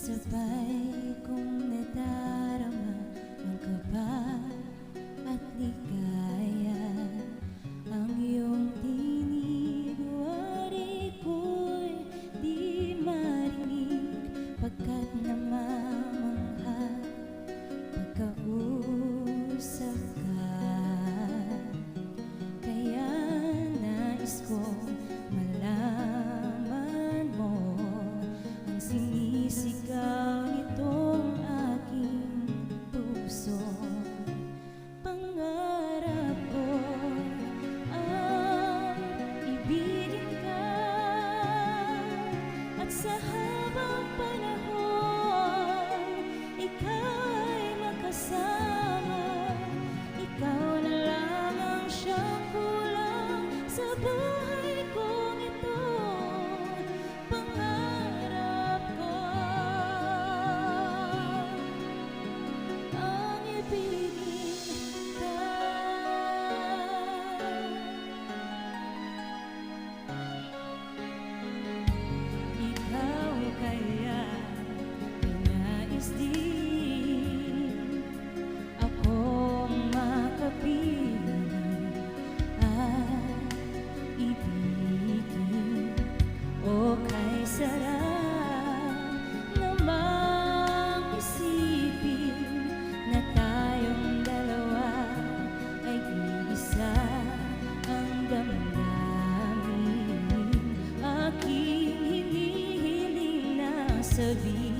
Sabay kong nadarama ang kaba at ligaya. Ang iyong tinig, wari ko'y di marinig, pagkat namamangha pagkausap ka. Kaya nais kong malaman mo ang sinisigaw nitong aking puso. Pangarap ko ang ibigin ka, at sa habang panahon ika'y makasama. Ikaw na lang ang siyang kulang sa buhay kong ito. Pangarap ko ang ibigin ka. Ikaw kaya nais din akong makapiling at ibigin. O kay sarap namang isipin na tayong dalawa ay iisa ang damdamin. Aking hinihiling na sabihin